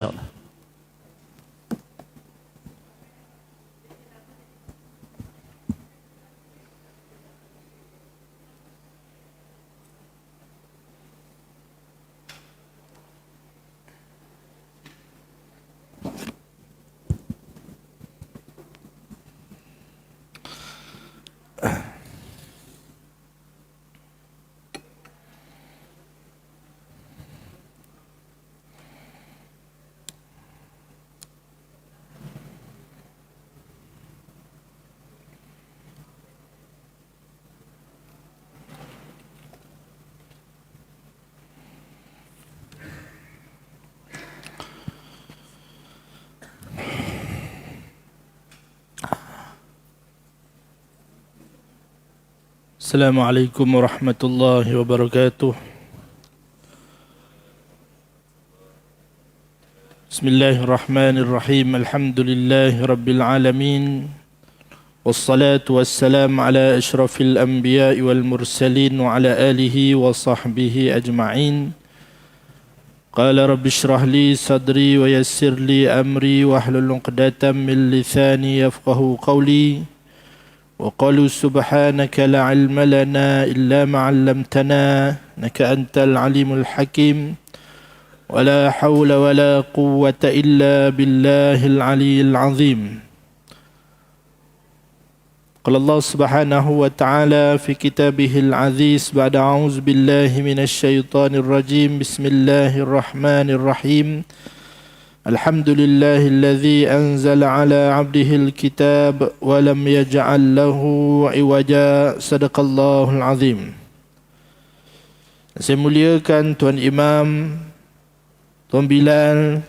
InsyaAllah. Assalamualaikum warahmatullahi wabarakatuh. Bismillahirrahmanirrahim. Alhamdulillahi rabbil alamin. Wassalatu wassalamu ala ashrafil anbiya'i wal mursalin wa ala alihi wa sahbihi ajma'in. Qala rabbi shrah li sadri wa yassir li amri wahlul 'uqdatam min lisani yafqahu qawli. وقالوا سبحانك لا علم لنا إلا ما علمتنا إنك أنت العليم الحكيم ولا حول ولا قوة إلا بالله العلي العظيم. قال الله سبحانه وتعالى في كتابه العزيز بعد أعوذ بالله من الشيطان الرجيم بسم الله الرحمن الرحيم. Alhamdulillahi alladhi anzala ala abdihi alkitab wa lam yaj'al lahu iwaja. Sadaqallahul azim. Saya muliakan Tuan Imam, Tuan Bilal,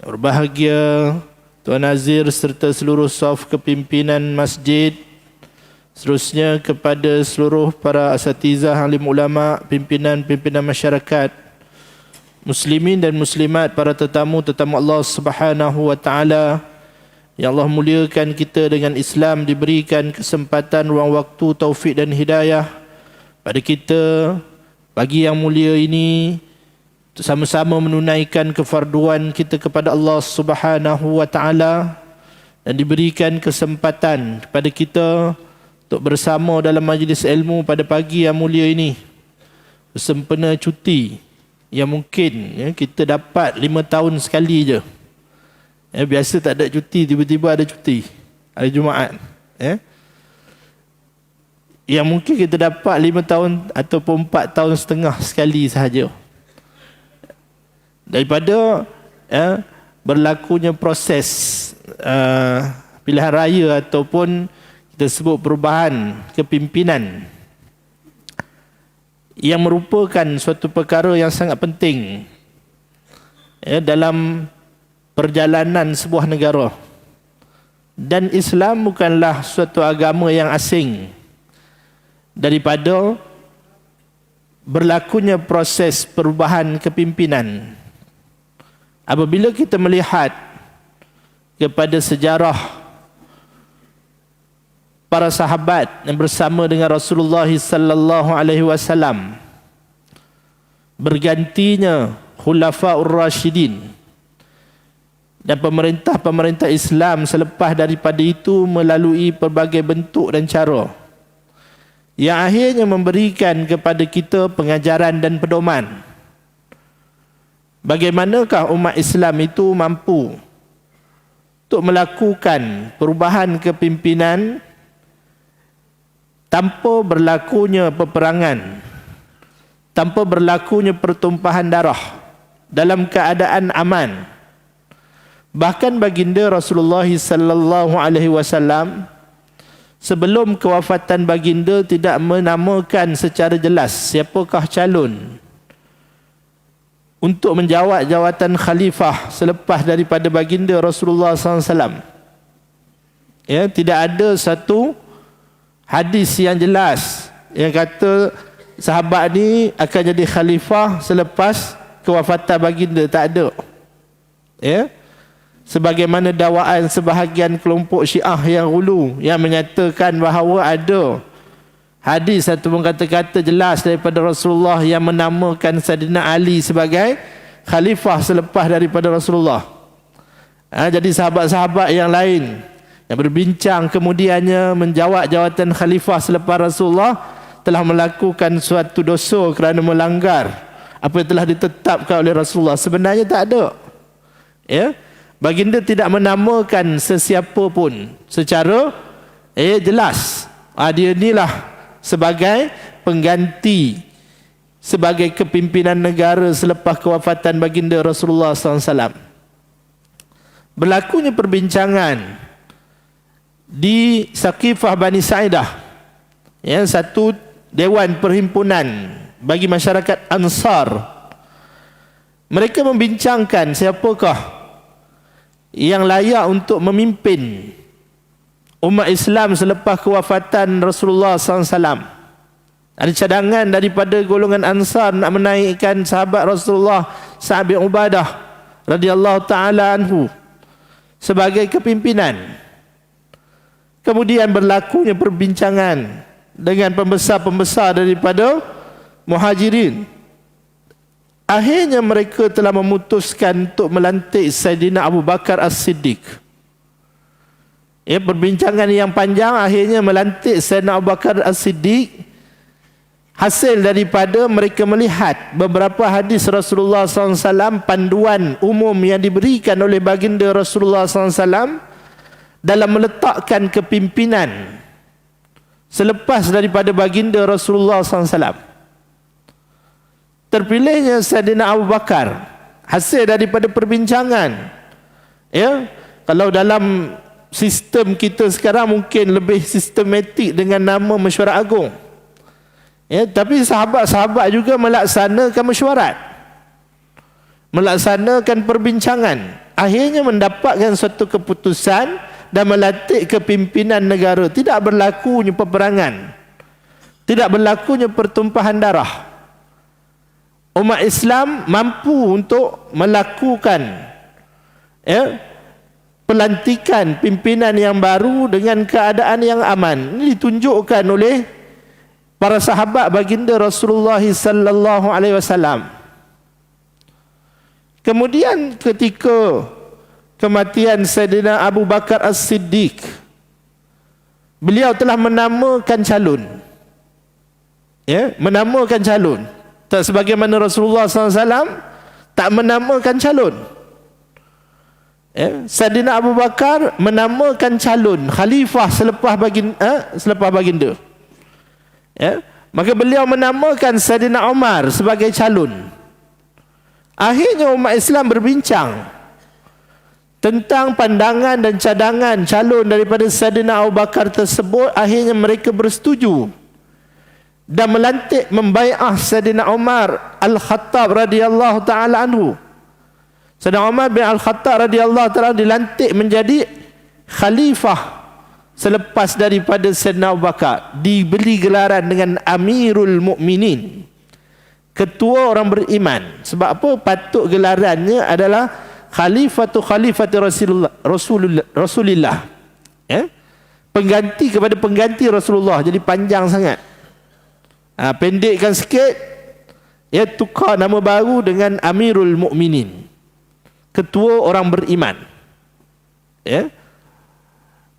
berbahagia Tuan Nazir serta seluruh saf kepimpinan masjid, seterusnya kepada seluruh para asatizah, alim ulama, pimpinan-pimpinan masyarakat, muslimin dan muslimat, para tetamu-tetamu Allah Subhanahu wa taala yang Allah muliakan kita dengan Islam, diberikan kesempatan, ruang waktu, taufik dan hidayah pada kita pagi yang mulia ini untuk sama-sama menunaikan kefarduan kita kepada Allah Subhanahu wa taala, dan diberikan kesempatan kepada kita untuk bersama dalam majlis ilmu pada pagi yang mulia ini bersempena cuti yang mungkin kita dapat 5 tahun sekali je. Biasa tak ada cuti, tiba-tiba ada cuti hari Jumaat. Yang mungkin kita dapat 5 tahun ataupun 4 tahun setengah sekali sahaja. Daripada berlakunya proses pilihan raya ataupun kita sebut perubahan kepimpinan, yang merupakan suatu perkara yang sangat penting dalam perjalanan sebuah negara. Dan Islam bukanlah suatu agama yang asing daripada berlakunya proses perubahan kepimpinan. Apabila kita melihat kepada sejarah para sahabat yang bersama dengan Rasulullah sallallahu alaihi wasallam, bergantinya Khulafaur Rasyidin dan pemerintah-pemerintah Islam selepas daripada itu melalui pelbagai bentuk dan cara yang akhirnya memberikan kepada kita pengajaran dan pedoman bagaimanakah umat Islam itu mampu untuk melakukan perubahan kepimpinan tanpa berlakunya peperangan, tanpa berlakunya pertumpahan darah, dalam keadaan aman. Bahkan baginda Rasulullah sallallahu alaihi wasallam sebelum kewafatan baginda tidak menamakan secara jelas siapakah calon untuk menjawat jawatan khalifah selepas daripada baginda Rasulullah sallallahu alaihi wasallam. Tidak ada satu hadis yang jelas yang kata sahabat ni akan jadi khalifah selepas kewafatan baginda, tak ada. Sebagaimana dakwaan sebahagian kelompok Syiah yang hulu yang menyatakan bahawa ada hadis ataupun kata-kata jelas daripada Rasulullah yang menamakan Saidina Ali sebagai khalifah selepas daripada Rasulullah. Jadi sahabat-sahabat yang lain yang berbincang kemudiannya menjawab jawatan khalifah selepas Rasulullah telah melakukan suatu dosa kerana melanggar apa yang telah ditetapkan oleh Rasulullah. Sebenarnya tak ada. Ya, baginda tidak menamakan sesiapa pun secara jelas. Dia inilah sebagai pengganti, sebagai kepimpinan negara selepas kewafatan baginda Rasulullah SAW. Berlakunya perbincangan di Saqifah Bani Sa'idah, satu dewan perhimpunan bagi masyarakat Ansar. Mereka membincangkan siapakah yang layak untuk memimpin umat Islam selepas kewafatan Rasulullah SAW. Ada cadangan daripada golongan Ansar nak menaikkan sahabat Rasulullah Sa'ad bin Ubadah radhiyallahu ta'ala anhu sebagai kepimpinan. Kemudian berlakunya perbincangan dengan pembesar-pembesar daripada Muhajirin. Akhirnya mereka telah memutuskan untuk melantik Saidina Abu Bakar As-Siddiq. Perbincangan yang panjang akhirnya melantik Saidina Abu Bakar As-Siddiq. Hasil daripada mereka melihat beberapa hadis Rasulullah SAW, panduan umum yang diberikan oleh baginda Rasulullah SAW dalam meletakkan kepimpinan selepas daripada baginda Rasulullah SAW. Terpilihnya Saidina Abu Bakar hasil daripada perbincangan. Kalau dalam sistem kita sekarang mungkin lebih sistematik dengan nama mesyuarat agung. Tapi sahabat-sahabat juga melaksanakan mesyuarat, melaksanakan perbincangan, akhirnya mendapatkan suatu keputusan dan melantik kepimpinan negara. Tidak berlakunya peperangan, tidak berlakunya pertumpahan darah. Umat Islam mampu untuk melakukan pelantikan pimpinan yang baru dengan keadaan yang aman. Ini ditunjukkan oleh para sahabat baginda Rasulullah sallallahu alaihi wasallam. Kemudian ketika kematian Saidina Abu Bakar As-Siddiq, beliau telah menamakan calon. Menamakan calon. Tak sebagaimana Rasulullah SAW tak menamakan calon. Saidina Abu Bakar menamakan calon khalifah selepas baginda. Maka beliau menamakan Saidina Umar sebagai calon. Akhirnya umat Islam berbincang tentang pandangan dan cadangan calon daripada Saidina Abu Bakar tersebut. Akhirnya mereka bersetuju dan melantik membai'ah Saidina Umar Al-Khattab radhiyallahu ta'ala anhu. Saidina Umar bin Al-Khattab radhiyallahu ta'ala dilantik menjadi khalifah selepas daripada Saidina Abu Bakar, diberi gelaran dengan Amirul Mukminin, ketua orang beriman. Sebab apa? Patut gelarannya adalah Khalifatu Rasulullah. Pengganti kepada pengganti Rasulullah. Jadi panjang sangat. Pendekkan sikit, tukar nama baru dengan Amirul Mukminin, ketua orang beriman.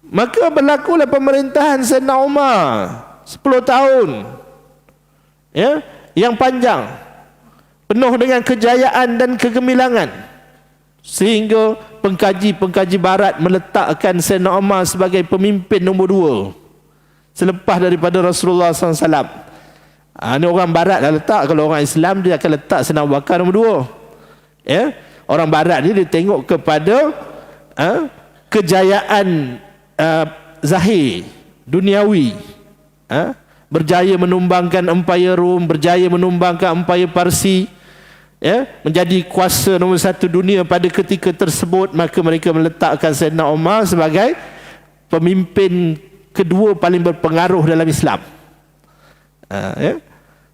Maka berlakulah pemerintahan Saidina Umar 10 tahun yang panjang, penuh dengan kejayaan dan kegemilangan, sehingga pengkaji-pengkaji barat meletakkan Saidina Umar sebagai pemimpin nombor 2 selepas daripada Rasulullah SAW. Ini orang barat dah letak. Kalau orang Islam dia akan letak Saidina Abu Bakar nombor 2. Orang barat ni dia tengok kepada kejayaan zahir, duniawi, berjaya menumbangkan empayar Rom, berjaya menumbangkan empayar Parsi, menjadi kuasa nombor 1 dunia pada ketika tersebut. Maka mereka meletakkan Saidina Umar sebagai pemimpin kedua paling berpengaruh dalam Islam,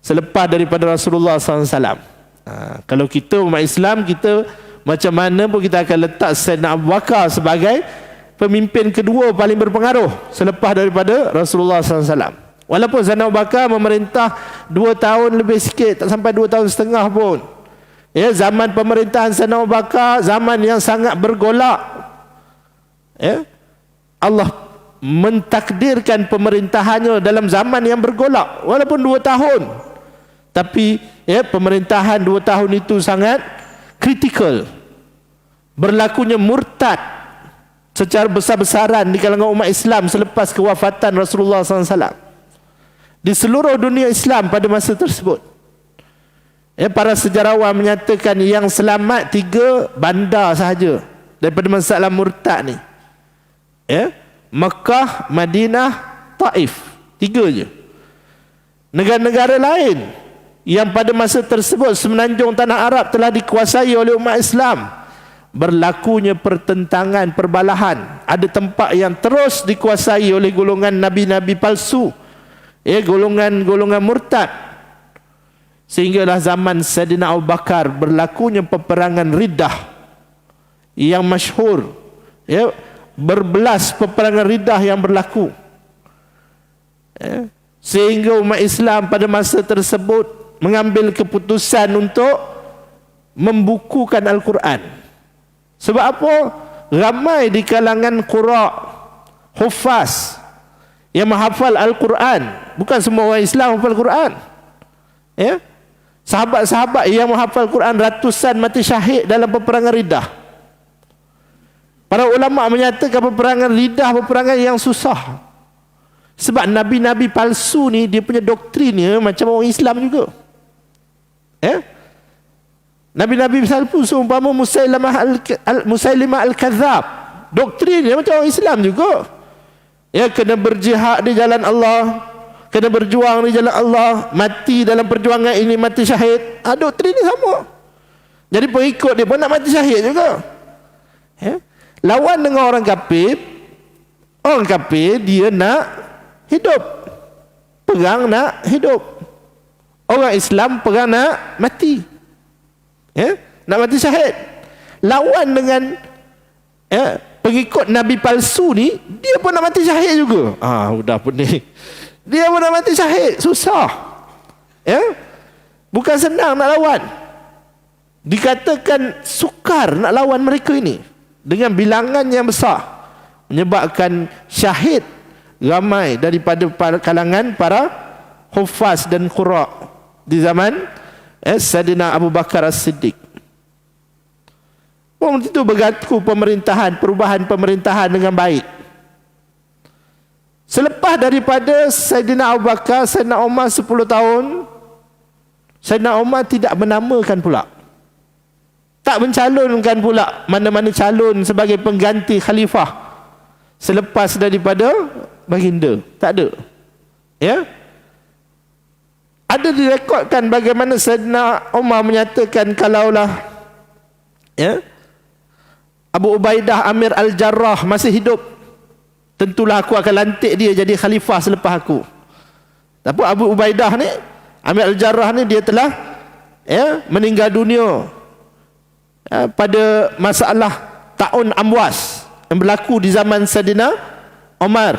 selepas daripada Rasulullah SAW. Kalau kita umat Islam, kita macam mana pun kita akan letak Saidina Abu Bakar sebagai pemimpin kedua paling berpengaruh selepas daripada Rasulullah SAW. Walaupun Saidina Abu Bakar memerintah 2 tahun lebih sikit, tak sampai 2 tahun setengah pun. Ya, zaman pemerintahan Sayyidina Abu Bakar, zaman yang sangat bergolak. Ya, Allah mentakdirkan pemerintahannya dalam zaman yang bergolak, walaupun 2 tahun. Tapi ya, pemerintahan 2 tahun itu sangat kritikal. Berlakunya murtad secara besar-besaran di kalangan umat Islam selepas kewafatan Rasulullah SAW di seluruh dunia Islam pada masa tersebut. Ya, para sejarawan menyatakan yang selamat 3 bandar sahaja daripada masalah murtad ni. Ya, Mekah, Madinah, Taif, 3 je. Negara-negara lain yang pada masa tersebut semenanjung tanah Arab telah dikuasai oleh umat Islam, berlakunya pertentangan, perbalahan. Ada tempat yang terus dikuasai oleh golongan nabi-nabi palsu, ya, golongan murtad. Sehinggalah zaman Sayyidina Abu Bakar berlakunya peperangan Riddah yang masyhur. Ya, berbelas peperangan Riddah yang berlaku. Ya, sehingga umat Islam pada masa tersebut mengambil keputusan untuk membukukan Al-Quran. Sebab apa? Ramai di kalangan qura', hufaz yang menghafal Al-Quran. Bukan semua orang Islam hafal Quran. Ya, sahabat-sahabat yang menghafal Quran ratusan mati syahid dalam peperangan Riddah. Para ulama menyatakan peperangan Riddah peperangan yang susah. Sebab nabi-nabi palsu ni dia punya doktrinnya macam orang Islam juga. Nabi-nabi palsu seumpama Musailimah Al-Kadzab, doktrinnya macam orang Islam juga. Ya, kena berjihad di jalan Allah, kena berjuang di jalan Allah, mati dalam perjuangan ini mati syahid. Doktrin ni sama. Jadi pengikut dia pun nak mati syahid juga. Ya, lawan dengan orang kafir dia nak hidup, perang nak hidup. Orang Islam perang nak mati, ya, nak mati syahid. Lawan dengan pengikut Nabi palsu ni, dia pun nak mati syahid juga. Udah pun ni, dia pun nak mati syahid. Susah, ya, bukan senang nak lawan. Dikatakan sukar nak lawan mereka ini dengan bilangan yang besar, menyebabkan syahid ramai daripada kalangan para hufaz dan qura' di zaman Sayyidina Abu Bakar As-Siddiq. Waktu itu berlaku perubahan pemerintahan dengan baik. Selepas daripada Sayyidina Abu Bakar, Sayyidina Umar 10 tahun, Sayyidina Umar tidak menamakan pula, tak mencalonkan pula mana-mana calon sebagai pengganti khalifah selepas daripada baginda. Tak ada. Ya, ada direkodkan bagaimana Sayyidina Umar menyatakan, kalaulah Abu Ubaidah Amir Al-Jarrah masih hidup, tentulah aku akan lantik dia jadi khalifah selepas aku. Tapi Abu Ubaidah ni, Amir Al-Jarrah ni, dia telah meninggal dunia pada masalah Ta'un Amwas yang berlaku di zaman Sayyidina Umar,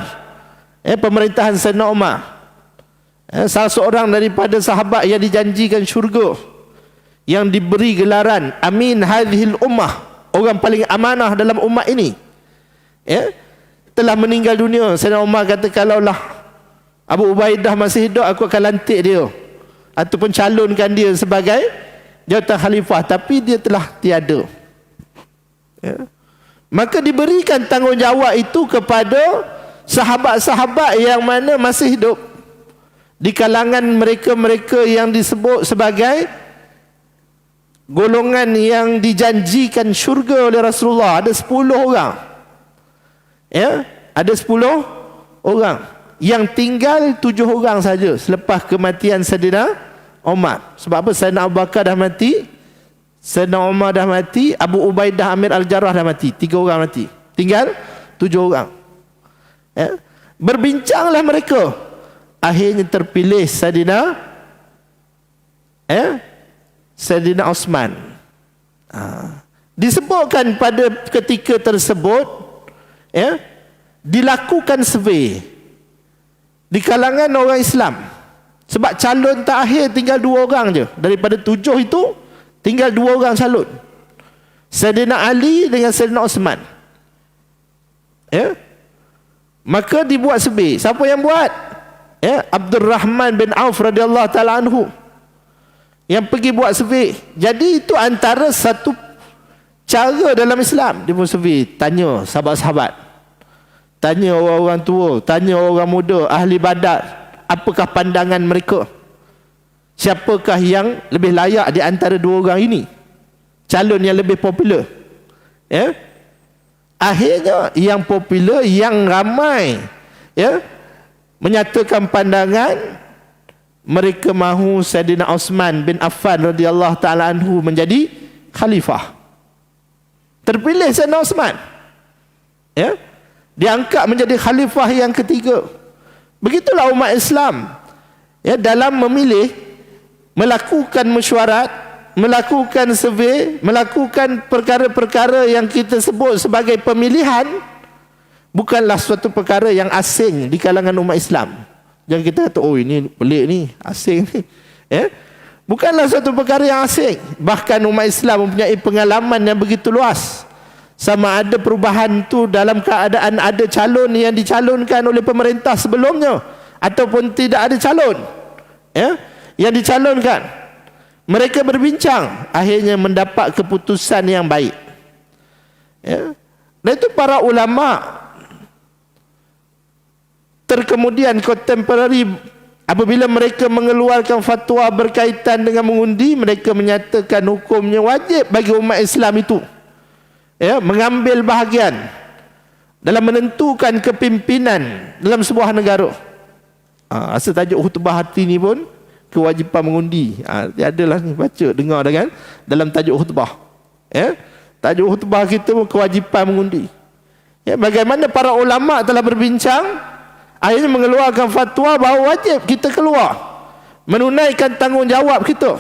pemerintahan Sayyidina Umar. Salah seorang daripada sahabat yang dijanjikan syurga, yang diberi gelaran Amin Hadhil Ummah, orang paling amanah dalam umat ini, telah meninggal dunia. Sayyidina Umar kata, kalaulah Abu Ubaidah masih hidup, aku akan lantik dia ataupun calonkan dia sebagai jawatan khalifah. Tapi dia telah tiada. Maka diberikan tanggungjawab itu kepada sahabat-sahabat yang mana masih hidup. Di kalangan mereka-mereka yang disebut sebagai golongan yang dijanjikan syurga oleh Rasulullah, ada 10 orang. Ada 10 orang. Yang tinggal 7 orang saja selepas kematian Sayyidina Umar. Sebab apa? Sayyidina Abu Bakar dah mati, Sayyidina Umar dah mati, Abu Ubaidah Amir Al-Jarrah dah mati. 3 orang mati, tinggal 7 orang. Berbincanglah mereka, akhirnya terpilih Sayyidina Sayyidina Osman. Disebutkan pada ketika tersebut dilakukan survey di kalangan orang Islam. Sebab calon terakhir tinggal 2 orang je. Daripada 7 itu Tinggal 2 orang calon. Sayyidina Ali dengan Sayyidina Osman. Ya. Maka dibuat survey. Siapa yang buat? Ya, Abdul Rahman bin Auf radhiyallahu taala anhu yang pergi buat survey. Jadi itu antara satu cara dalam Islam. Dia pun survey, tanya sahabat-sahabat, tanya orang-orang tua, tanya orang muda, ahli Badar, apakah pandangan mereka? Siapakah yang lebih layak di antara 2 orang ini? Calon yang lebih popular. Ya. Akhirnya yang popular, yang ramai, ya, menyatakan pandangan mereka mahu Sayyidina Osman bin Affan radhiyallahu taala anhu menjadi khalifah. Terpilih Sayyidina Osman. Ya. Diangkat menjadi khalifah yang ketiga. Begitulah umat Islam. Ya, dalam memilih, melakukan mesyuarat, melakukan survey, melakukan perkara-perkara yang kita sebut sebagai pemilihan, bukanlah suatu perkara yang asing di kalangan umat Islam. Jangan kita kata, oh ini pelik ni, asing ni. Ya? Bukanlah suatu perkara yang asing. Bahkan umat Islam mempunyai pengalaman yang begitu luas. Sama ada perubahan tu dalam keadaan ada calon yang dicalonkan oleh pemerintah sebelumnya, ataupun tidak ada calon, ya, yang dicalonkan. Mereka berbincang, akhirnya mendapat keputusan yang baik. Ya. Dan itu para ulama terkemudian contemporary, apabila mereka mengeluarkan fatwa berkaitan dengan mengundi, mereka menyatakan hukumnya wajib bagi umat Islam itu, ya, mengambil bahagian dalam menentukan kepimpinan dalam sebuah negara. Asal tajuk khutbah hati ni pun kewajipan mengundi. Adalah ni, baca, dengar dah kan, dalam tajuk khutbah. Ya? Tajuk khutbah kita pun kewajipan mengundi. Ya, bagaimana para ulama telah berbincang, akhirnya mengeluarkan fatwa bahawa wajib kita keluar menunaikan tanggungjawab kita.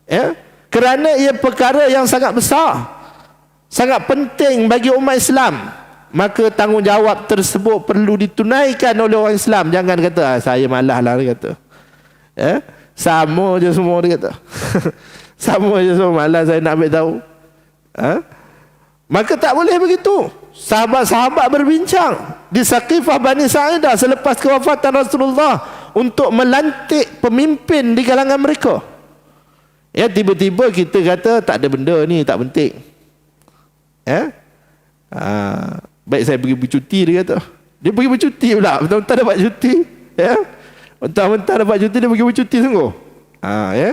Ya? Kerana ia perkara yang sangat besar, sangat penting bagi umat Islam. Maka tanggungjawab tersebut perlu ditunaikan oleh orang Islam. Jangan kata, saya malas lah, dia kata. Ya? Sama je semua, dia kata. Sama je semua, malas saya nak ambil tahu. Maka tak boleh begitu. Sahabat-sahabat berbincang di Saqifah Bani Sa'idah selepas kewafatan Rasulullah untuk melantik pemimpin di kalangan mereka. Ya, tiba-tiba kita kata tak ada benda ni, tak penting. Ya? Baik saya pergi bercuti, dia kata. Dia pergi bercuti pula, betul-betul dapat cuti. Ya? Mentah-mentah dapat cuti, dia pergi bercuti sungguh. Ya?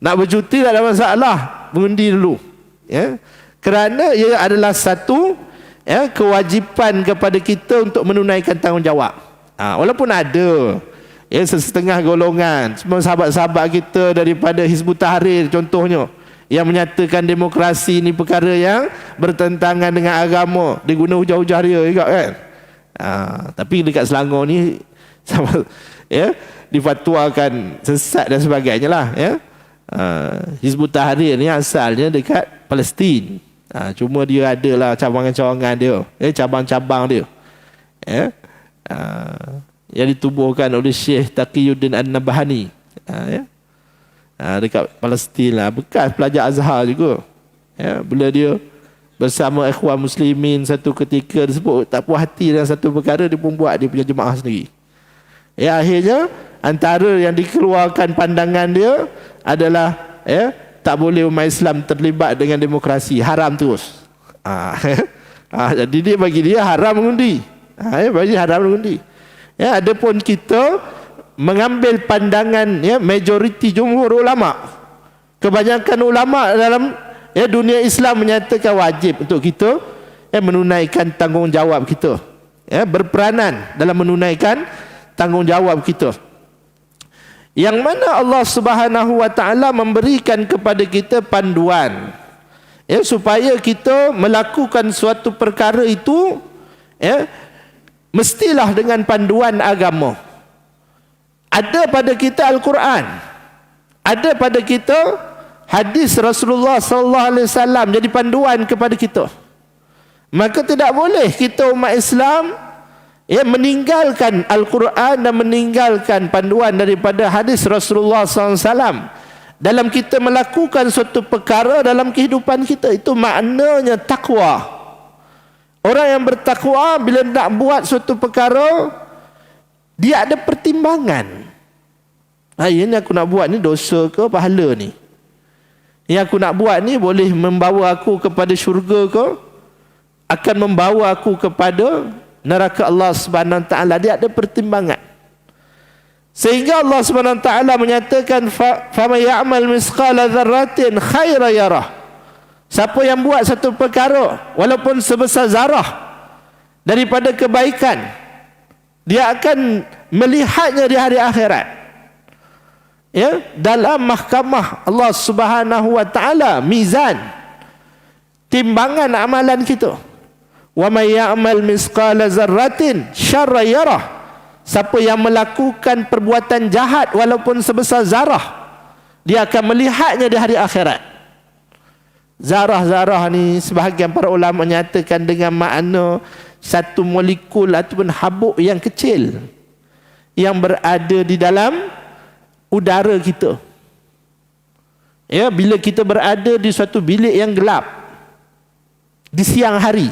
Nak bercuti tak ada masalah, mengundi dulu. Ya? Kerana ia adalah satu, ya, kewajipan kepada kita untuk menunaikan tanggungjawab. Walaupun ada, ya, setengah golongan, semua sahabat-sahabat kita daripada Hizbut Tahrir contohnya, yang menyatakan demokrasi ni perkara yang bertentangan dengan agama, dia guna hujah-hujah dia juga kan. Tapi dekat Selangor ni sama, ya, difatwakan sesat dan sebagainya lah, ya. Hizbut Tahrir ni asalnya dekat Palestin. Cuma dia adalah cabangan-cabangan dia, cabang-cabang dia, ya, yang ditubuhkan oleh Syekh Taqiyuddin An-Nabhani, ya, dekat Palestin lah, bekas pelajar Azhar juga, ya. Bila dia bersama ikhwan muslimin satu ketika disebut tak puas hati dengan satu perkara, dia pun buat dia punya jemaah sendiri. Ya, akhirnya antara yang dikeluarkan pandangan dia adalah, ya, tak boleh umat Islam terlibat dengan demokrasi, haram terus. Jadi dia bagi dia haram mengundi. Bagi haram mengundi. Ya, adapun kita mengambil pandangan, ya, majoriti jumhur ulama. Kebanyakan ulama dalam, ya, dunia Islam menyatakan wajib untuk kita, ya, menunaikan tanggungjawab kita. Ya, berperanan dalam menunaikan tanggungjawab kita. Yang mana Allah Subhanahu wa taala memberikan kepada kita panduan, ya, supaya kita melakukan suatu perkara itu, ya, mestilah dengan panduan agama. Ada pada kita Al-Quran, ada pada kita hadis Rasulullah sallallahu alaihi wasallam jadi panduan kepada kita. Maka tidak boleh kita umat Islam, ya, meninggalkan Al-Quran dan meninggalkan panduan daripada hadis Rasulullah SAW dalam kita melakukan suatu perkara dalam kehidupan kita. Itu maknanya takwa. Orang yang bertakwa bila nak buat suatu perkara, dia ada pertimbangan. Ini aku nak buat ni dosa ke pahala ni? Yang aku nak buat ni boleh membawa aku kepada syurga ke? Akan membawa aku kepada neraka Allah Subhanahu Wa Taala. Dia ada pertimbangan. Sehingga Allah Subhanahu Wa Taala menyatakan faman ya'mal misqala dzarratin khairan yarah. Siapa yang buat satu perkara walaupun sebesar zarah daripada kebaikan, dia akan melihatnya di hari akhirat. Ya, dalam mahkamah Allah Subhanahu Wa Taala, mizan, timbangan amalan kita. Wa may ya'mal misqala dzarratin syarran yarah. Siapa yang melakukan perbuatan jahat walaupun sebesar zarah, dia akan melihatnya di hari akhirat. Zarah-zarah ni sebahagian para ulama menyatakan dengan makna satu molekul ataupun habuk yang kecil yang berada di dalam udara kita. Ya, bila kita berada di suatu bilik yang gelap di siang hari,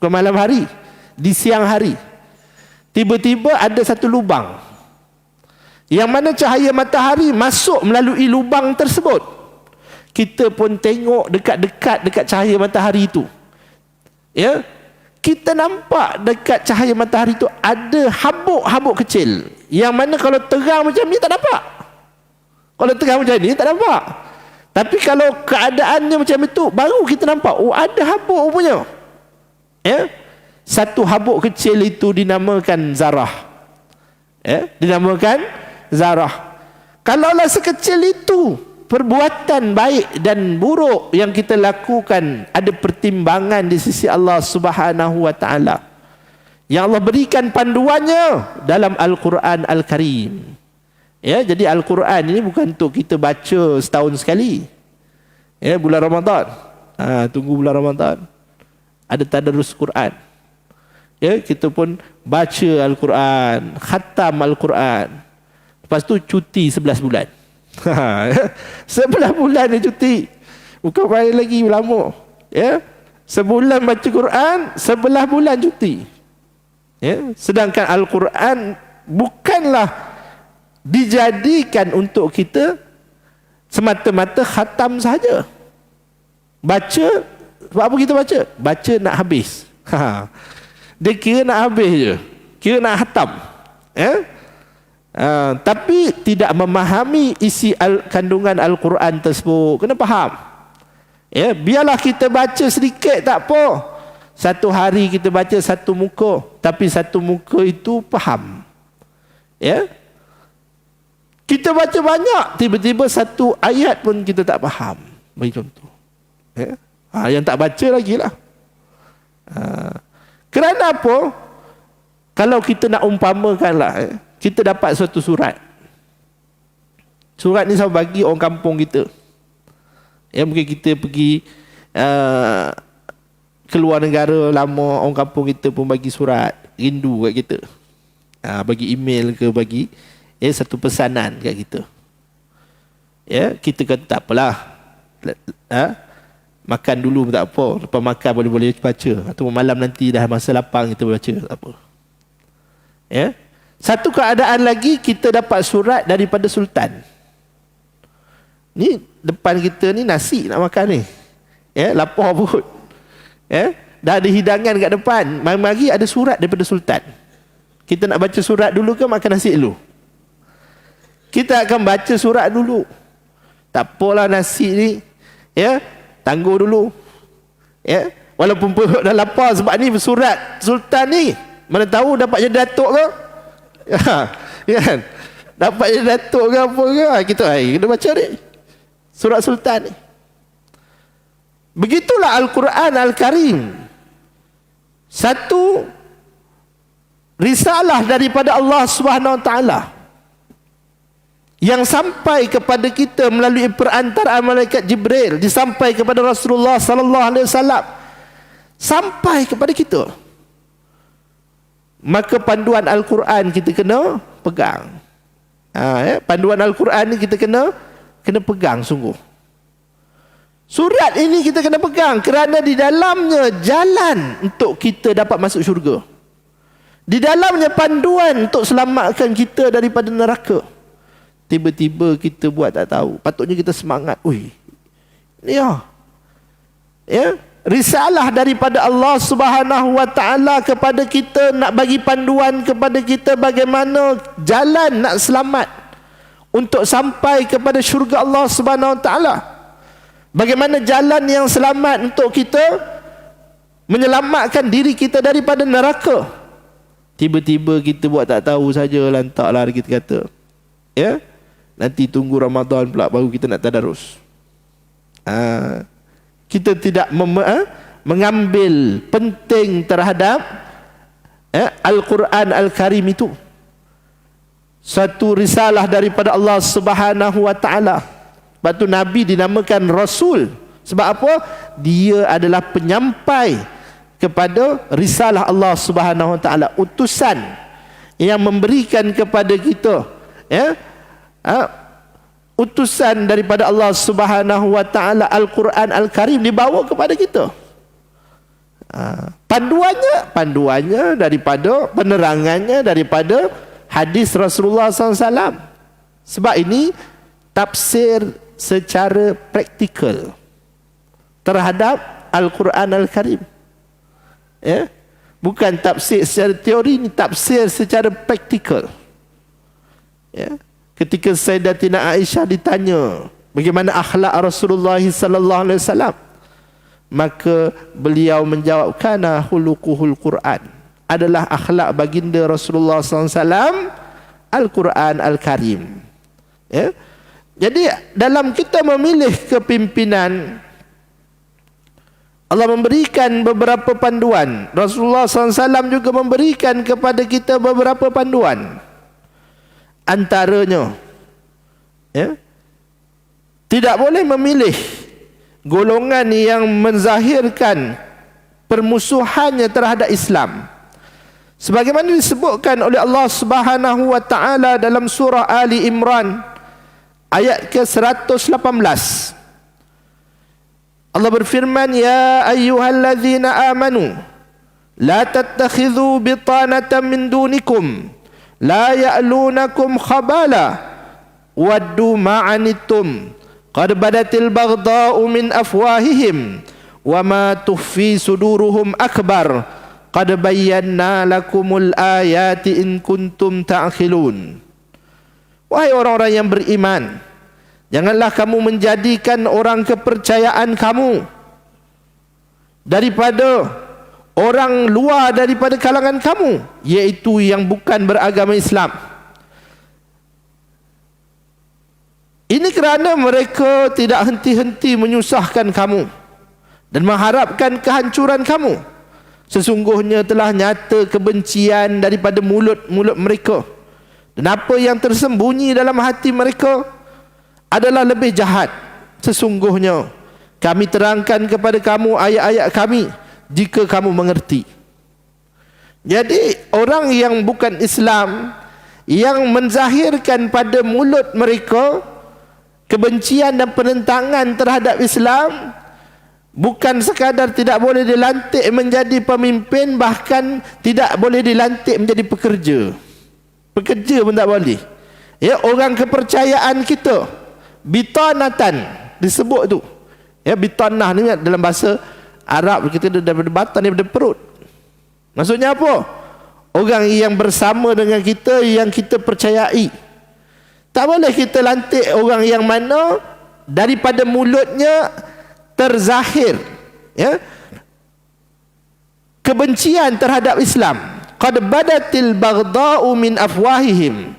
bukan malam hari, di siang hari, tiba-tiba ada satu lubang yang mana cahaya matahari masuk melalui lubang tersebut. Kita pun tengok dekat-dekat dekat cahaya matahari itu. Ya, kita nampak dekat cahaya matahari itu ada habuk-habuk kecil yang mana kalau terang macam ni tak nampak. Kalau terang macam ni tak nampak. Tapi kalau keadaannya macam itu, baru kita nampak, oh ada habuk punya. Ya, satu habuk kecil itu dinamakan zarah. Ya, dinamakan zarah. Kalaulah sekecil itu perbuatan baik dan buruk yang kita lakukan, ada pertimbangan di sisi Allah Subhanahu Wa Taala, yang Allah berikan panduannya dalam Al-Quran Al-Karim. Ya, jadi Al-Quran ini bukan untuk kita baca setahun sekali. Ya, bulan Ramadan, tunggu bulan Ramadan ada tadarus Quran. Ya, kita pun baca Al-Quran, khatam Al-Quran. Lepas tu cuti 11 bulan. 11 bulan dia cuti. Bukan main lagi lama. Ya, sebulan baca Quran, 11 bulan cuti. Ya, sedangkan Al-Quran bukanlah dijadikan untuk kita semata-mata khatam saja. Baca, sebab apa kita baca? Baca nak habis. Dia kira nak habis je, kira nak khatam. Ya? Tapi tidak memahami isi kandungan Al-Quran tersebut. Kena faham. Ya, biarlah kita baca sedikit tak apa. Satu hari kita baca satu muka, tapi satu muka itu faham. Ya, kita baca banyak, tiba-tiba satu ayat pun kita tak faham. Bagi contoh. Ya? Yang tak baca lagi lah. Kerana apa? Kalau kita nak umpamakan lah, kita dapat suatu surat. Surat ni saya bagi orang kampung kita. Ya, mungkin kita pergi keluar negara lama, orang kampung kita pun bagi surat rindu kat kita. Bagi email ke, bagi satu pesanan kat kita. Ya, kita kata tak apalah. Makan dulu pun tak apa. Lepas makan boleh baca. Atau malam nanti dah masa lapang kita boleh baca. Tak apa. Ya. Satu keadaan lagi, kita dapat surat daripada Sultan. Ni depan kita ni nasi nak makan ni. Ya, lapar pun. Ya, dah ada hidangan kat depan. Mari-mari ada surat daripada Sultan. Kita nak baca surat dulu ke makan nasi dulu? Kita akan baca surat dulu. Tak apalah nasi ni. Ya, tangguh dulu. Ya, walaupun perut dah lapar sebab ni surat Sultan ni. Mana tahu dapat jadi datuk ke? Ya kan? Dapat jadi datuk ke apa ke? Kita kena baca ni. Surat Sultan ni. Begitulah Al-Quran Al-Karim. Satu risalah daripada Allah Subhanahu Wa Taala yang sampai kepada kita melalui perantaraan malaikat Jibril, disampai kepada Rasulullah sallallahu alaihi wasallam, sampai kepada kita. Maka panduan Al-Quran kita kena pegang. Panduan Al-Quran ni kita kena kena pegang sungguh. Surat ini kita kena pegang kerana di dalamnya jalan untuk kita dapat masuk syurga. Di dalamnya panduan untuk selamatkan kita daripada neraka. Tiba-tiba kita buat tak tahu. Patutnya kita semangat. Ui, ya, risalah daripada Allah Subhanahu wa taala kepada kita, nak bagi panduan kepada kita bagaimana jalan nak selamat untuk sampai kepada syurga Allah Subhanahu wa taala. Bagaimana jalan yang selamat untuk kita menyelamatkan diri kita daripada neraka. Tiba-tiba kita buat tak tahu saja, lantaklah kita kata, ya, nanti tunggu Ramadan pula baru kita nak tadarus. Kita tidak mengambil penting terhadap Al-Quran Al-Karim itu, satu risalah daripada Allah Subhanahu wa taala. Sebab tu Nabi dinamakan Rasul. Sebab apa? Dia adalah penyampai kepada risalah Allah Subhanahu wa taala, utusan yang memberikan kepada kita, utusan daripada Allah Subhanahu wa taala, Al-Quran Al-Karim dibawa kepada kita. Panduannya daripada penerangannya daripada hadis Rasulullah SAW. Sebab ini tafsir secara praktikal terhadap Al-Quran Al-Karim. Ya? Bukan tafsir secara teori, ini tafsir secara praktikal. Ya? Ketika Sayyidatina Aisyah ditanya bagaimana akhlak Rasulullah sallallahu alaihi wasallam, maka beliau menjawab, kana khuluquhul Quran, adalah akhlak baginda Rasulullah sallallahu alaihi wasallam Al-Quran Al-Karim. Ya? Jadi dalam kita memilih kepimpinan, Allah memberikan beberapa panduan. Rasulullah SAW juga memberikan kepada kita beberapa panduan. Antaranya, tidak boleh memilih golongan yang menzahirkan permusuhannya terhadap Islam. Sebagaimana disebutkan oleh Allah Subhanahu wa taala dalam surah Ali Imran ayat ke-118. Allah berfirman, ya ayyuhalladzina amanu la tattakhidhu bitanatan min dunikum la ya'lunakum khabala waddu ma'anittum qad badatil baghdha'u min afwahihim wa ma tukhfi suduruhum akbar qad bayyana lakumul ayati in kuntum ta'qilun. Wahai orang-orang yang beriman, janganlah kamu menjadikan orang kepercayaan kamu daripada orang luar daripada kalangan kamu, iaitu yang bukan beragama Islam. Ini kerana mereka tidak henti-henti menyusahkan kamu dan mengharapkan kehancuran kamu. Sesungguhnya telah nyata kebencian daripada mulut-mulut mereka, dan apa yang tersembunyi dalam hati mereka adalah lebih jahat. Sesungguhnya kami terangkan kepada kamu ayat-ayat kami jika kamu mengerti. Jadi orang yang bukan Islam, yang menzahirkan pada mulut mereka kebencian dan penentangan terhadap Islam, bukan sekadar tidak boleh dilantik menjadi pemimpin, bahkan tidak boleh dilantik menjadi pekerja. Pekerja pun tak boleh. Ya, orang kepercayaan kita, bitanatan disebut tu. Ya, bitanah ni dalam bahasa Arab kita daripada batan, daripada perut. Maksudnya apa? Orang yang bersama dengan kita, yang kita percayai. Tak boleh kita lantik orang yang mana daripada mulutnya terzahir, ya, kebencian terhadap Islam. Qad badatil baghdha'u min afwahihim,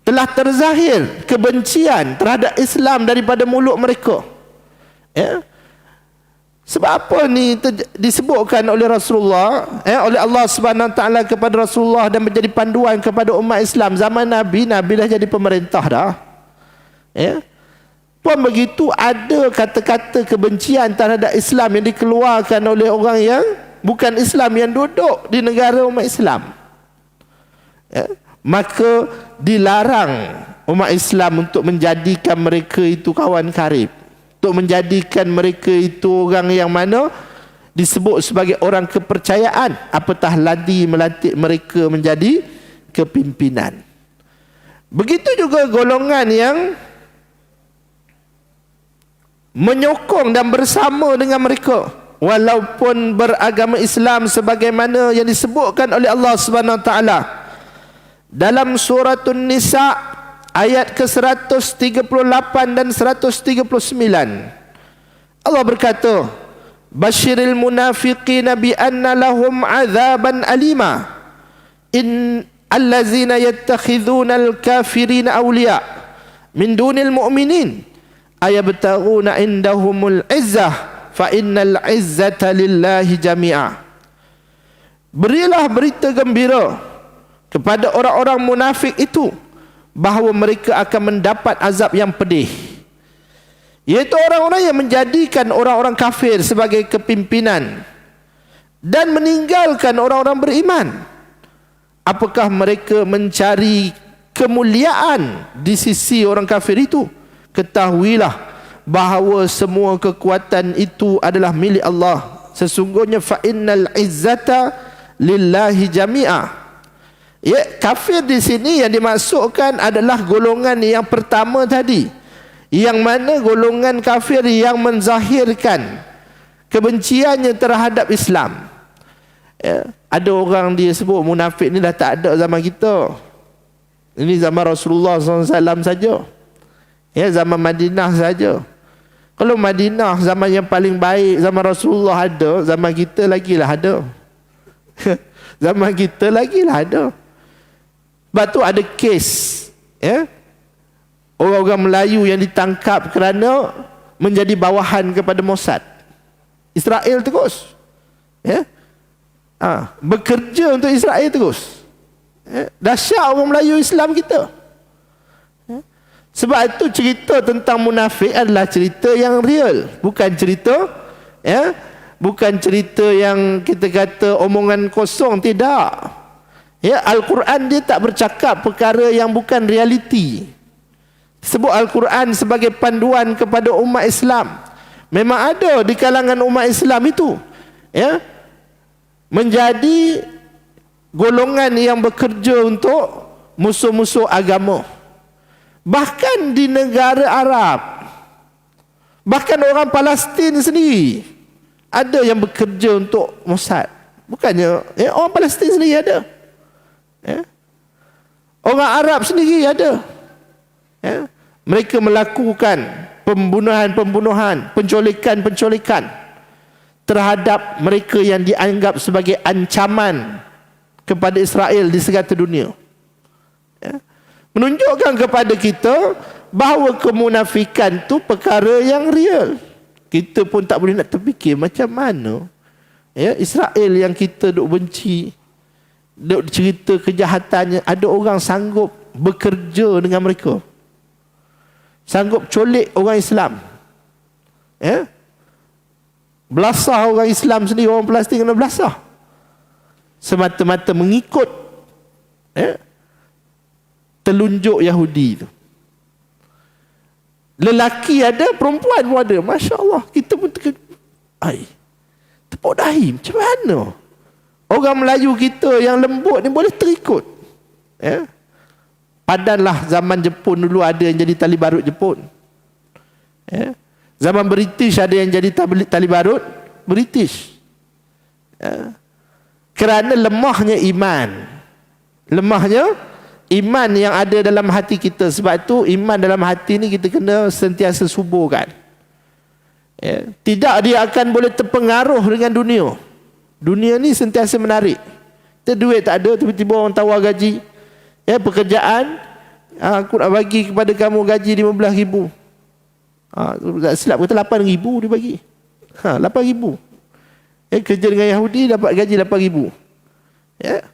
telah terzahir kebencian terhadap Islam daripada mulut mereka. Ya. Sebab apa ni disebutkan oleh Rasulullah, oleh Allah Subhanahu Wa Taala kepada Rasulullah dan menjadi panduan kepada umat Islam zaman Nabi. Nabi dah jadi pemerintah dah. Ya. Pun begitu ada kata-kata kebencian terhadap Islam yang dikeluarkan oleh orang yang bukan Islam, yang duduk di negara umat Islam. Ya. Maka dilarang umat Islam untuk menjadikan mereka itu kawan karib, untuk menjadikan mereka itu orang yang mana disebut sebagai orang kepercayaan, apatah lagi melantik mereka menjadi kepimpinan. Begitu juga golongan yang menyokong dan bersama dengan mereka walaupun beragama Islam sebagaimana yang disebutkan oleh Allah Subhanahu Wa Taala dalam surah An-Nisa ayat ke-138 dan 139. Allah berkata, Basyiril munafiqina bi anna lahum azaban alima in allazina yattakhidhuna al-kafirina awliya min dunil mu'minin ayabtaghuna indahumul izzah fa innal izzata lillahi jami'a. Berilah berita gembira kepada orang-orang munafik itu bahawa mereka akan mendapat azab yang pedih, iaitu orang-orang yang menjadikan orang-orang kafir sebagai kepimpinan dan meninggalkan orang-orang beriman. Apakah mereka mencari kemuliaan di sisi orang kafir itu? Ketahuilah bahawa semua kekuatan itu adalah milik Allah. Sesungguhnya fa innal izzata lillahi jami'a. Ya, kafir di sini yang dimaksudkan adalah golongan yang pertama tadi, yang mana golongan kafir yang menzahirkan kebenciannya terhadap Islam. Ya, ada orang dia sebut munafik ni dah tak ada zaman kita. Ini zaman Rasulullah SAW saja. Ya, zaman Madinah saja. Kalau Madinah zaman yang paling baik, zaman Rasulullah ada, zaman kita lagilah ada. Zaman kita lagilah ada. Sebab tu ada kes, ya, orang-orang Melayu yang ditangkap kerana menjadi bawahan kepada Mossad. Israel terus, ya, bekerja untuk Israel terus. Ya, dahsyat orang Melayu Islam kita. Ya. Sebab itu cerita tentang munafik adalah cerita yang real, bukan cerita, ya, bukan cerita yang kita kata omongan kosong, tidak. Ya, Al-Quran dia tak bercakap perkara yang bukan realiti. Sebut Al-Quran sebagai panduan kepada umat Islam. Memang ada di kalangan umat Islam itu, ya, menjadi golongan yang bekerja untuk musuh-musuh agama. Bahkan di negara Arab, bahkan orang Palestin sendiri ada yang bekerja untuk Mossad. Bukannya, ya, orang Palestin sendiri ada, ya. Orang Arab sendiri ada, ya. Mereka melakukan pembunuhan-pembunuhan, penculikan-penculikan terhadap mereka yang dianggap sebagai ancaman kepada Israel di segala dunia. Ya. Menunjukkan kepada kita bahawa kemunafikan tu perkara yang real. Kita pun tak boleh nak terfikir macam mana, ya, Israel yang kita duk benci, duk cerita kejahatannya, ada orang sanggup bekerja dengan mereka, sanggup colik orang Islam, ya, belasah orang Islam sendiri, orang Palestin kena belasah semata-mata mengikut, ya, telunjuk Yahudi itu. Lelaki ada, perempuan pun ada. Masya Allah, kita pun tepuk dahi. Macam mana orang Melayu kita yang lembut ni boleh terikut, ya? Padanlah zaman Jepun dulu ada yang jadi tali barut Jepun, ya? Zaman British ada yang jadi tali barut British, ya? Kerana lemahnya iman yang ada dalam hati kita. Sebab tu iman dalam hati ni kita kena sentiasa suburkan, ya. Tidak dia akan boleh terpengaruh dengan dunia. Dunia ni sentiasa menarik. Kita duit tak ada, tiba-tiba orang tawar gaji, ya, pekerjaan, aku nak bagi kepada kamu gaji 15,000. Tak silap kata 8,000 dia bagi. 8,000. Kerja dengan Yahudi dapat gaji 8,000. Ya.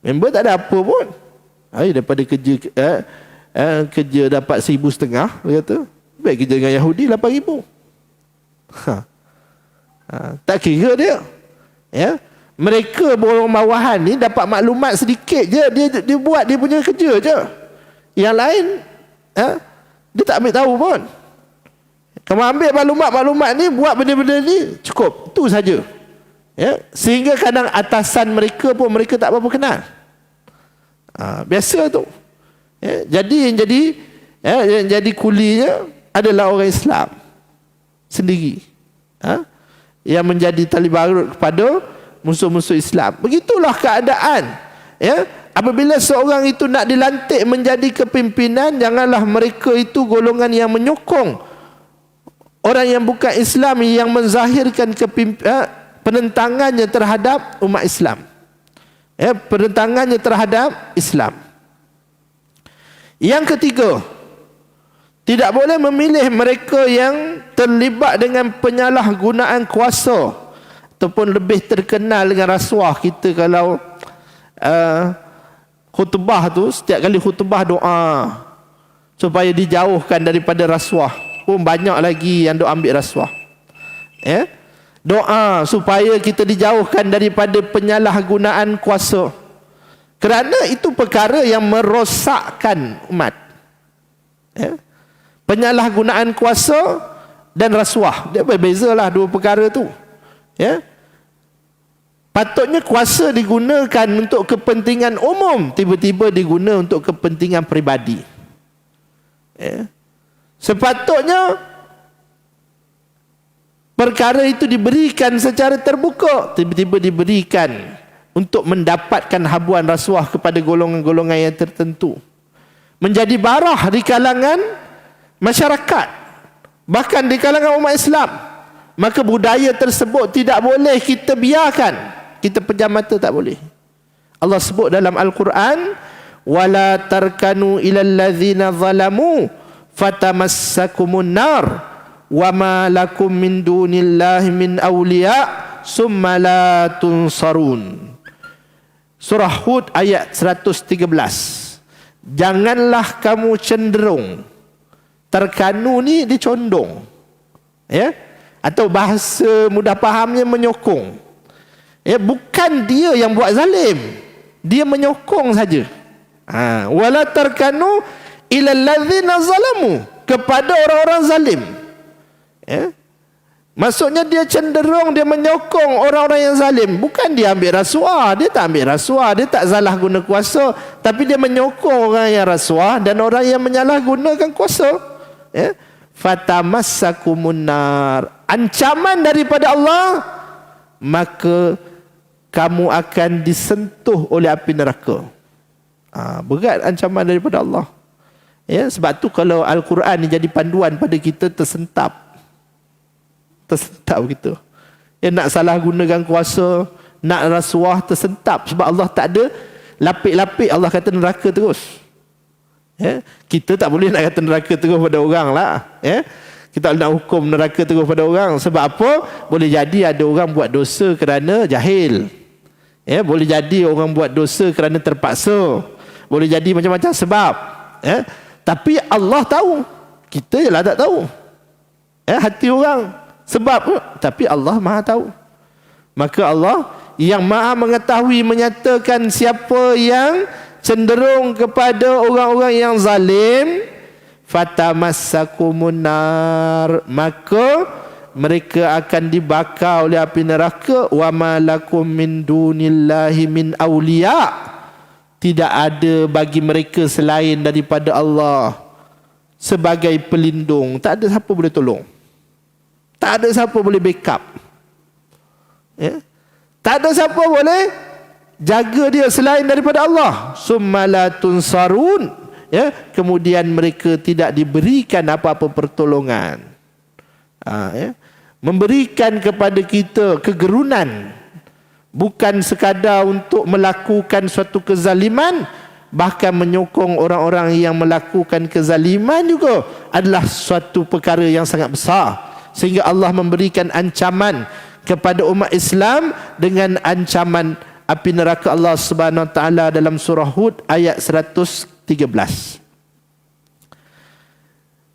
Member tak ada apa pun. Daripada kerja dapat 1,500, dia kata, baik kerja dengan Yahudi 8,000. Tak kira dia, ya. Mereka orang bawahan ni dapat maklumat sedikit je, dia buat dia punya kerja je. Yang lain Dia tak ambil tahu pun. Kamu ambil maklumat-maklumat ni, buat benda-benda ni, cukup. Itu saja. Sehingga kadang atasan mereka pun mereka tak berapa kenal. Biasa tu. Jadi yang jadi kulinya adalah orang Islam sendiri. Yang menjadi tali barut kepada musuh-musuh Islam. Begitulah keadaan. Apabila seorang itu nak dilantik menjadi kepimpinan, janganlah mereka itu golongan yang menyokong orang yang bukan Islam, yang menzahirkan penentangannya terhadap umat Islam. Penentangannya terhadap Islam. Yang ketiga, tidak boleh memilih mereka yang terlibat dengan penyalahgunaan kuasa ataupun lebih terkenal dengan rasuah. Kita kalau khutbah tu, setiap kali khutbah doa supaya dijauhkan daripada rasuah. Pun banyak lagi yang duk ambil rasuah. Doa supaya kita dijauhkan daripada penyalahgunaan kuasa. Kerana itu perkara yang merosakkan umat. Penyalahgunaan kuasa dan rasuah, dia berbezalah dua perkara tu. Patutnya kuasa digunakan untuk kepentingan umum, tiba-tiba diguna untuk kepentingan peribadi. Sepatutnya perkara itu diberikan secara terbuka, tiba-tiba diberikan untuk mendapatkan habuan rasuah kepada golongan-golongan yang tertentu. Menjadi barah di kalangan masyarakat, bahkan di kalangan umat Islam. Maka budaya tersebut tidak boleh kita biarkan, kita pejam mata, tak boleh. Allah sebut dalam Al-Quran, wala tarkanu ilal ladzina zalamu fatamassakumun nar wama lakum min dunillahi min awliya summa la tunsarun. Surah Hud ayat 113. Janganlah kamu cenderung. Terkanu ni dicondong, atau bahasa mudah fahamnya menyokong. Bukan dia yang buat zalim, dia menyokong saja. Wala tarkanu ilal ladzina zalamu, kepada orang-orang zalim. Maksudnya dia cenderung, dia menyokong orang-orang yang zalim. Bukan dia ambil rasuah, dia tak ambil rasuah, dia tak salah guna kuasa, tapi dia menyokong orang yang rasuah dan orang yang menyalahgunakan kuasa. Fatamassakumun nar, ancaman daripada Allah, maka kamu akan disentuh oleh api neraka. Berat ancaman daripada Allah. Sebab tu kalau Al-Quran ni jadi panduan pada kita, tersentap gitu. Nak salah gunakan kuasa, nak rasuah, tersentap. Sebab Allah tak ada lapik-lapik. Allah kata neraka terus. Kita tak boleh nak kata neraka terus pada orang lah. Kita nak hukum neraka terus pada orang. Sebab apa? Boleh jadi ada orang buat dosa kerana jahil. Boleh jadi orang buat dosa kerana terpaksa. Boleh jadi macam-macam sebab. Tapi Allah tahu. Kita je lah tak tahu. Hati orang. Sebab, tapi Allah Maha tahu. Maka Allah yang Maha mengetahui menyatakan siapa yang cenderung kepada orang-orang yang zalim, fatamassakumun nar, maka mereka akan dibakar oleh api neraka. Wa ma lakum min dunillahi min awliya, tidak ada bagi mereka selain daripada Allah sebagai pelindung. Tak ada siapa boleh tolong, tak ada siapa boleh backup, tak ada siapa boleh jaga dia selain daripada Allah. Summa la tunsarun, kemudian mereka tidak diberikan apa-apa pertolongan. Memberikan kepada kita kegerunan, bukan sekadar untuk melakukan suatu kezaliman, bahkan menyokong orang-orang yang melakukan kezaliman juga adalah suatu perkara yang sangat besar. Sehingga Allah memberikan ancaman kepada umat Islam dengan ancaman api neraka Allah Subhanahu Wa Taala dalam surah Hud ayat 113.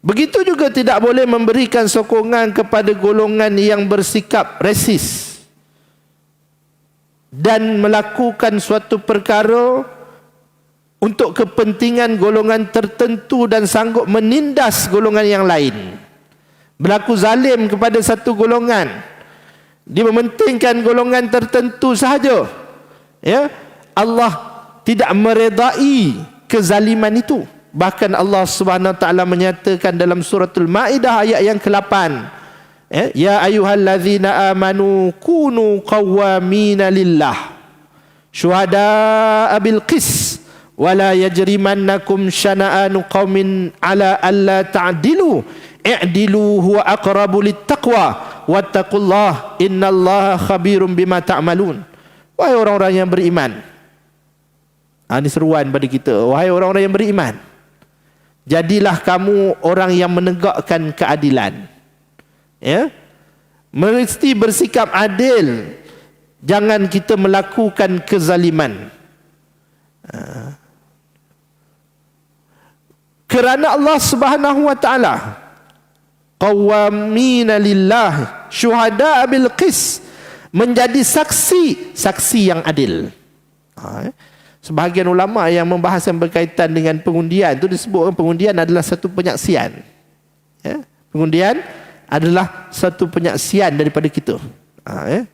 Begitu juga tidak boleh memberikan sokongan kepada golongan yang bersikap resis dan melakukan suatu perkara untuk kepentingan golongan tertentu dan sanggup menindas golongan yang lain. Berlaku zalim kepada satu golongan, dia mementingkan golongan tertentu sahaja, ya, Allah tidak meredai kezaliman itu. Bahkan Allah Subhanahu wa taala menyatakan dalam suratul Maidah ayat yang ke-8, ya ayyuhallazina amanu kunu qawwamina lillah syuhada'a bil qis wala yajrimannakum syana'anu qaumin ala alla ta'dilu i'dilu huwa aqrabu littaqwa wattaqullah innallaha khabirum bima ta'malun. Wahai orang-orang yang beriman, ini seruan pada kita, wahai orang-orang yang beriman, jadilah kamu orang yang menegakkan keadilan, ya, mesti bersikap adil, jangan kita melakukan kezaliman. Kerana Allah Subhanahu wa taala qawwamina lillah syuhada bil qis, menjadi saksi yang adil. Sebahagian ulama yang membahas yang berkaitan dengan pengundian itu disebut pengundian adalah satu penyaksian, ya? Pengundian adalah satu penyaksian daripada kita, ya?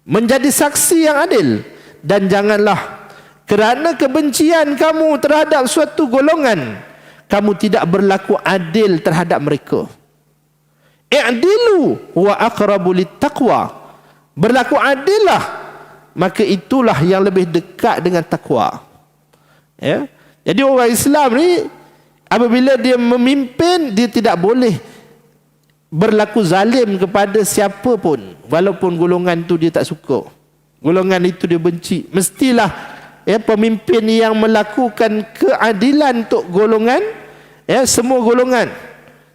Menjadi saksi yang adil, dan janganlah kerana kebencian kamu terhadap suatu golongan, kamu tidak berlaku adil terhadap mereka. I'dilu wa aqrabu littaqwa, berlaku adillah, maka itulah yang lebih dekat dengan takwa, ya. Jadi orang Islam ni apabila dia memimpin, dia tidak boleh berlaku zalim kepada siapa pun, walaupun golongan tu dia tak suka, golongan itu dia benci. Mestilah, ya, pemimpin yang melakukan keadilan untuk golongan, ya, semua golongan,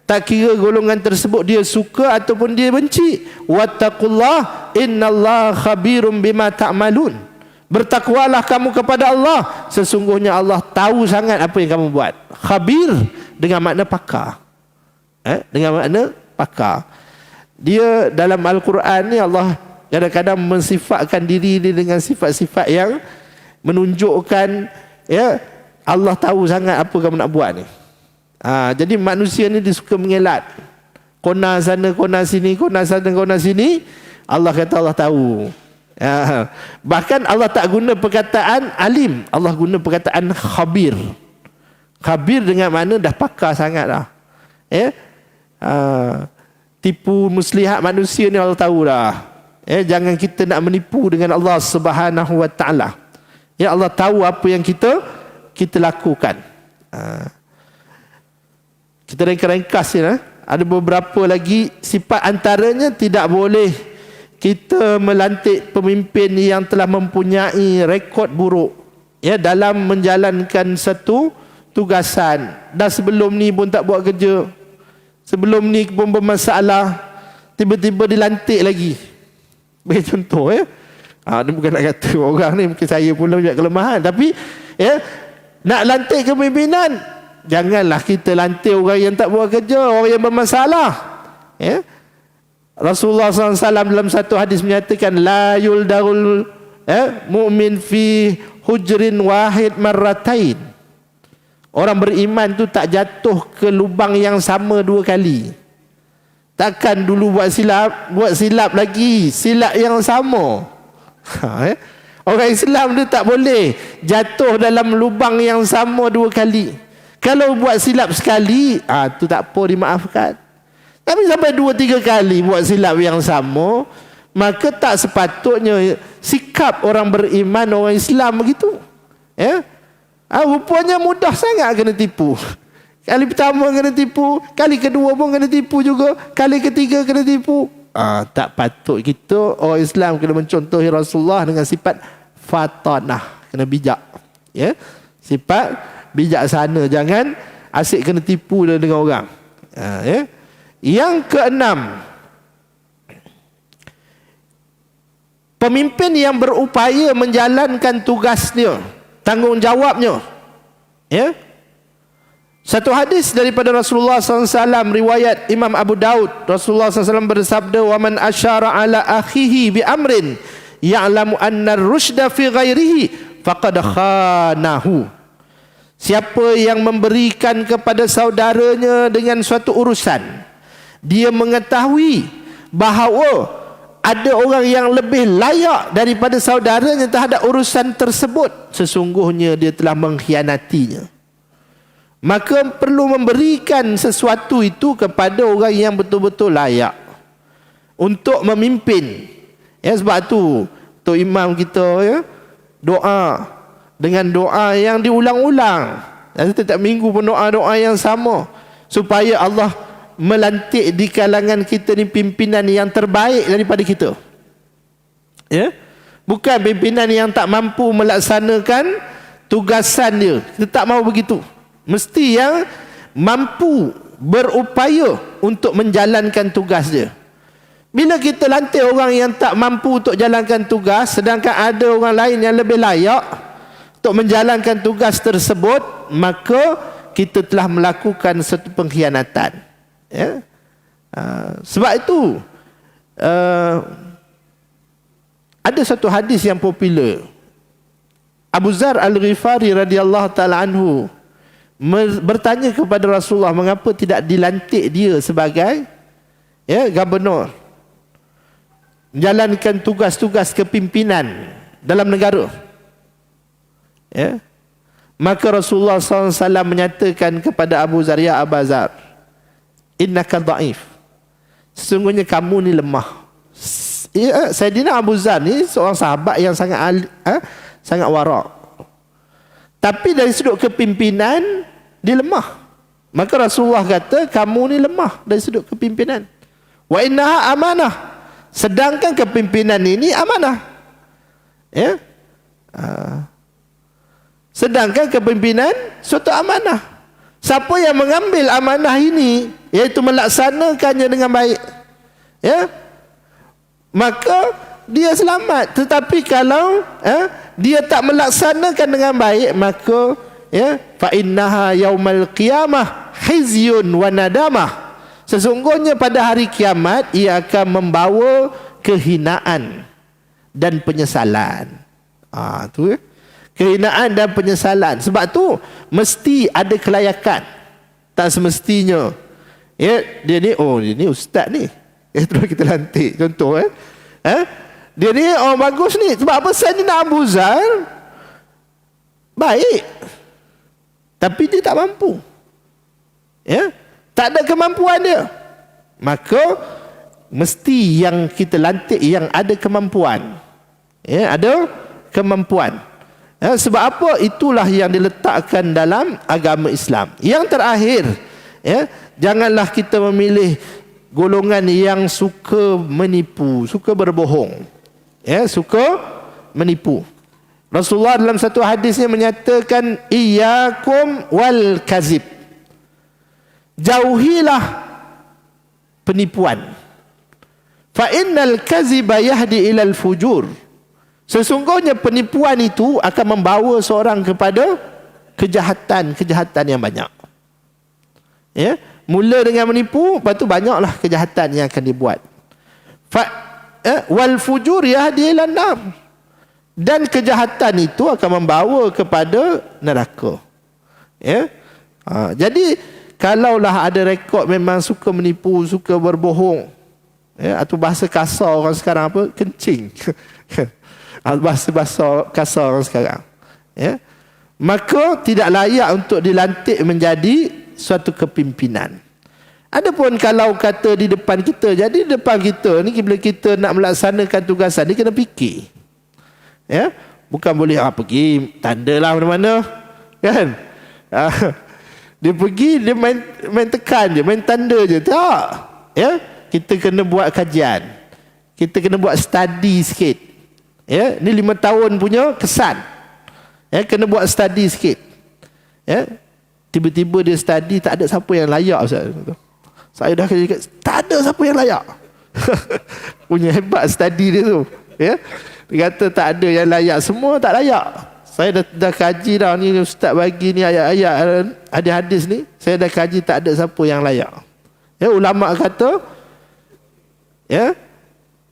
tak kira golongan tersebut dia suka ataupun dia benci. Wattaqullah innallaha khabirum bima ta'malun, bertakwalah kamu kepada Allah, sesungguhnya Allah tahu sangat apa yang kamu buat. Khabir dengan makna pakar, dengan makna pakar. Dia dalam Al-Quran ni Allah kadang-kadang mensifatkan diri dia dengan sifat-sifat yang menunjukkan, ya, Allah tahu sangat apa kamu nak buat ni. Jadi manusia ni dia suka mengelak, kona sana, kona sini, kona sana, kona sini. Allah kata Allah tahu. Bahkan Allah tak guna perkataan alim, Allah guna perkataan khabir. Khabir dengan mana dah pakar sangat dah, ya. Tipu muslihat manusia ni Allah tahu dah, ya. Jangan kita nak menipu dengan Allah Subhanahu wa taala. Ya, Allah tahu apa yang kita lakukan. Kita ringkas ya. Ada beberapa lagi sifat, antaranya tidak boleh kita melantik pemimpin yang telah mempunyai rekod buruk, ya, dalam menjalankan satu tugasan. Dah sebelum ni pun tak buat kerja, sebelum ni pun bermasalah, tiba-tiba dilantik lagi. Bagi contoh, ya. Ini bukan nak kata orang ni, mungkin saya pula punya kelemahan, tapi, ya, nak lantik kepimpinan, janganlah kita lantik orang yang tak buat kerja, orang yang bermasalah, ya. Rasulullah SAW dalam satu hadis menyatakan, la yuldarul mu'min fi hujrin wahid marratain. Orang beriman tu tak jatuh ke lubang yang sama dua kali. Takkan dulu buat silap lagi, silap yang sama. Orang Islam tu tak boleh jatuh dalam lubang yang sama dua kali. Kalau buat silap sekali, tu tak apa, dimaafkan. Tapi sampai 2-3 kali buat silap yang sama, maka tak sepatutnya sikap orang beriman, orang Islam begitu, ya. Rupanya mudah sangat kena tipu. Kali pertama kena tipu, kali kedua pun kena tipu juga, kali ketiga kena tipu. Tak patut kita orang Islam kena mencontohi Rasulullah dengan sifat fatanah, kena bijak, ya. Sifat bijaksana, jangan asyik kena tipu dengan orang, ya. Yang keenam, pemimpin yang berupaya menjalankan tugasnya, tanggungjawabnya, ya. Satu hadis daripada Rasulullah SAW, riwayat Imam Abu Daud, Rasulullah SAW bersabda, wa man asyara ala akhihi bi amrin ya'lamu anna ar-rusyda fi ghairihi faqad khanahu. Siapa yang memberikan kepada saudaranya dengan suatu urusan, dia mengetahui bahawa ada orang yang lebih layak daripada saudaranya terhadap urusan tersebut, sesungguhnya dia telah mengkhianatinya. Maka perlu memberikan sesuatu itu kepada orang yang betul-betul layak untuk memimpin. Ya, sebab tu Tok Imam kita ya doa dengan doa yang diulang-ulang. Dan setiap minggu pun doa-doa yang sama, supaya Allah melantik di kalangan kita ni pimpinan yang terbaik daripada kita. Ya? Bukan pimpinan yang tak mampu melaksanakan tugasan dia. Kita tak mahu begitu. Mesti yang mampu berupaya untuk menjalankan tugas dia. Bila kita lantik orang yang tak mampu untuk jalankan tugas, sedangkan ada orang lain yang lebih layak untuk menjalankan tugas tersebut, maka kita telah melakukan satu pengkhianatan. Ya? Sebab itu ada satu hadis yang popular. Abu Zar Al-Ghifari radhiyallahu taala anhu bertanya kepada Rasulullah, mengapa tidak dilantik dia sebagai gubernur, menjalankan tugas-tugas kepimpinan dalam negara. Ya? Maka Rasulullah SAW menyatakan kepada Abu Zar, ya Abu Zar, innaka dhaif, sesungguhnya kamu ni lemah. Sayyidina Abu Zar ni seorang sahabat yang sangat warak, tapi dari sudut kepimpinan dia lemah. Maka Rasulullah kata, kamu ni lemah dari sudut kepimpinan. Wa innaha amanah, sedangkan kepimpinan ini amanah. Ya? Sedangkan kepimpinan suatu amanah. Siapa yang mengambil amanah ini, iaitu melaksanakannya dengan baik, ya, maka dia selamat. Tetapi kalau dia tak melaksanakan dengan baik, maka fa innaha yaumal qiyamah khizyun wa nadamah, sesungguhnya pada hari kiamat ia akan membawa kehinaan dan penyesalan. Tu kehinaan dan penyesalan. Sebab tu mesti ada kelayakan. Tak semestinya dia ni ustaz ni, terus kita lantik. Contoh dia ni bagus ni. Sebab apa? Sayyidina Abu Zar baik, tapi dia tak mampu. Tak ada kemampuan dia. Maka mesti yang kita lantik yang ada kemampuan. Ada kemampuan. Sebab apa? Itulah yang diletakkan dalam agama Islam. Yang terakhir, janganlah kita memilih golongan yang suka menipu, suka berbohong, suka menipu. Rasulullah dalam satu hadisnya menyatakan, iyyakum wal kazib, jauhilah penipuan. Fa innal kaziba yahdi ilal fujur, sesungguhnya penipuan itu akan membawa seorang kepada kejahatan yang banyak. Mula dengan menipu, lepas tu banyaklah kejahatan yang akan dibuat. Wal fujur yahdi ilan nar, dan kejahatan itu akan membawa kepada neraka. Jadi kalaulah ada rekod memang suka menipu, suka berbohong, atau bahasa kasar orang sekarang apa, kencing. Bahasa kasar orang sekarang, maka tidak layak untuk dilantik menjadi suatu kepimpinan. Adapun kalau kata di depan kita, jadi di depan kita ni bila kita nak melaksanakan tugasan ni kena fikir. Bukan boleh pergi tanda lah mana-mana, kan? Dia pergi, dia main tekan je, main tanda je. Tak. Kita kena buat kajian, kita kena buat study sikit. Ni 5 tahun punya kesan. Kena buat study sikit. Tiba-tiba dia study, tak ada siapa yang layak, Ustaz. Saya dah kata, tak ada siapa yang layak. Punya hebat study dia tu. Dia kata tak ada yang layak, semua tak layak. Saya dah kaji dah ni, Ustaz bagi ni ayat-ayat hadis ni, saya dah kaji, tak ada siapa yang layak. Ulama kata,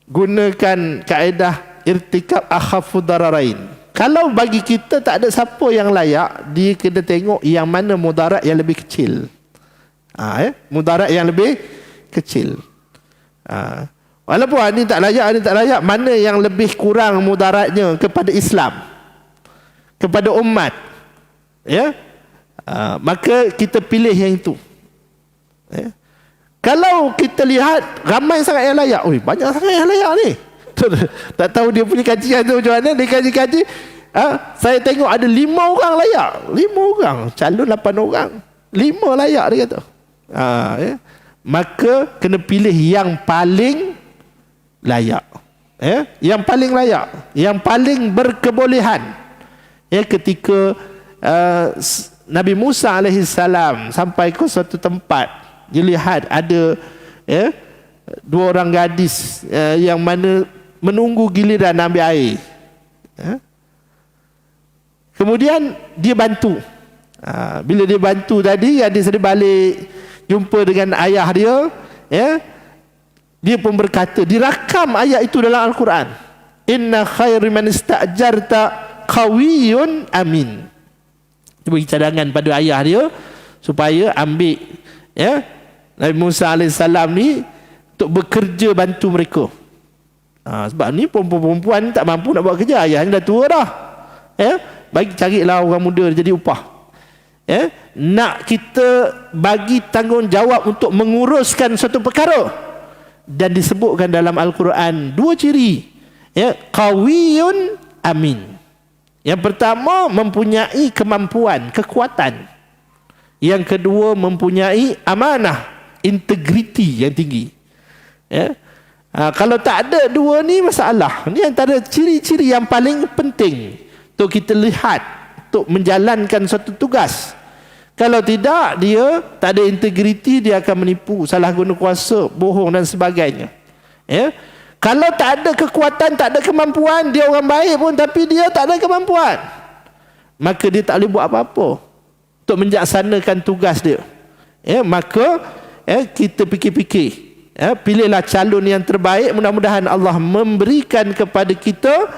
gunakan kaedah irtikab akhafud dararain. Kalau bagi kita tak ada siapa yang layak, dia kena tengok yang mana mudarat yang lebih kecil. Mudarat yang lebih kecil. Walaupun ni tak layak, mana yang lebih kurang mudaratnya kepada Islam, kepada umat, maka kita pilih yang itu. Kalau kita lihat ramai sangat yang layak, banyak sangat yang layak ni. Tak tahu dia punya kajian tu macam mana. Dia kaji-kaji, saya tengok ada 5 orang layak. 5 orang, calon 8 orang, 5 layak dia kata. Maka kena pilih yang paling layak, yang paling layak, yang paling berkebolehan. Ketika Nabi Musa alaihissalam sampai ke suatu tempat, dia lihat ada 2 orang gadis yang mana menunggu giliran ambil air. Kemudian dia bantu. Bila dia bantu tadi, dia sedih balik jumpa dengan ayah dia, dia pun berkata, dirakam ayat itu dalam Al-Quran, inna khairi man ista'jarta qawiyyun amin. Dia bagi cadangan pada ayah dia supaya ambil Nabi Musa AS ni untuk bekerja bantu mereka. Sebab ni perempuan tak mampu nak buat kerja, ayahnya dah tua dah. Carilah orang muda jadi upah. Nak kita bagi tanggungjawab untuk menguruskan suatu perkara, dan disebutkan dalam Al-Quran 2 ciri, qawiyun amin. Yang pertama, mempunyai kemampuan, kekuatan. Yang kedua, mempunyai amanah, integriti yang tinggi. Kalau tak ada 2 ni, masalah. Ni antara ciri-ciri yang paling penting untuk kita lihat untuk menjalankan suatu tugas. Kalau tidak, dia tak ada integriti, dia akan menipu, salah guna kuasa, bohong dan sebagainya. Kalau tak ada kekuatan, tak ada kemampuan, dia orang baik pun tapi dia tak ada kemampuan, maka dia tak boleh buat apa-apa untuk menjaksanakan tugas dia. Maka kita fikir-fikir, pilihlah calon yang terbaik. Mudah-mudahan Allah memberikan kepada kita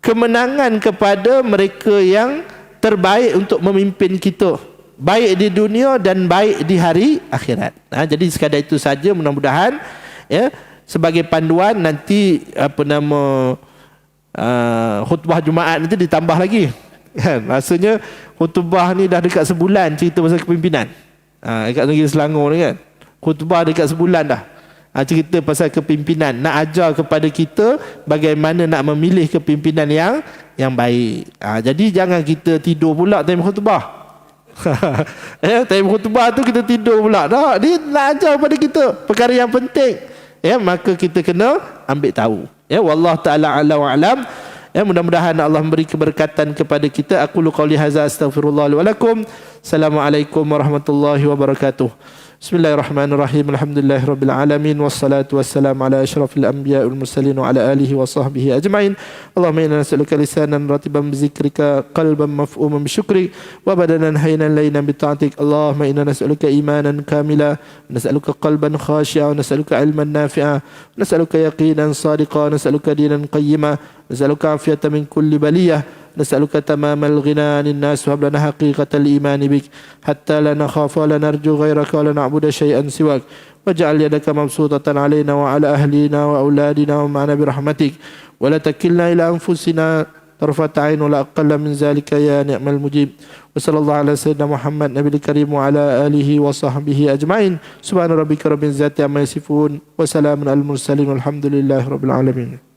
kemenangan kepada mereka yang terbaik untuk memimpin kita, baik di dunia dan baik di hari akhirat. Jadi sekadar itu saja, mudah-mudahan sebagai panduan nanti khutbah Jumaat nanti ditambah lagi. Rasanya khutbah ni dah dekat sebulan cerita pasal kepimpinan. Dekat negeri Selangor ni kan, khutbah dekat sebulan dah. Cerita pasal kepimpinan, nak ajar kepada kita bagaimana nak memilih kepimpinan yang baik. Jadi jangan kita tidur pula time khutbah. Time khutbah tu kita tidur pula. Dia nak ajar kepada kita perkara yang penting. Maka kita kena ambil tahu. Wallahu taala a'la wa a'lam. Mudah-mudahan Allah memberi keberkatan kepada kita. Aqulu qauli hadza astaghfirullah li wa lakum. Assalamualaikum warahmatullahi wabarakatuh. Bismillahirrahmanirrahim. Alhamdulillahirabbil alamin wassalatu wassalamu ala asyrafil anbiya'i wal mursalin wa ala alihi wa sahbihi ajmain. Allahumma inna nas'aluka lisanan ratiban bi zikrika, qalban maf'uman bi syukrik, wa badanan haynan laynan bi ta'atik. Allahumma inna nas'aluka imanan kamila, nas'aluka qalban khashi'a, nas'aluka ilman nafi'a, nas'aluka yaqinan sadiqan, nas'aluka dinan qayyima, nas'aluka afiyatan min kulli baliyah, نسألك تمام الغنى عن الناس وهب لنا حقيقة الإيمان بك حتى لا نخاف ولا نرجو غيرك ولا نعبد شيئا سواك واجعل يدك مبسوطة علينا وعلى أهلنا وأولادنا ومعنا برحمتك ولا تكلنا إلى أنفسنا طرفة عين ولا أقل من ذلك يا نعم المجيب وصلى الله على سيدنا محمد نبي الكريم وعلى آله وصحبه أجمعين سبحان ربك رب العزة عما يصفون وسلام على المرسلين والحمد لله رب العالمين.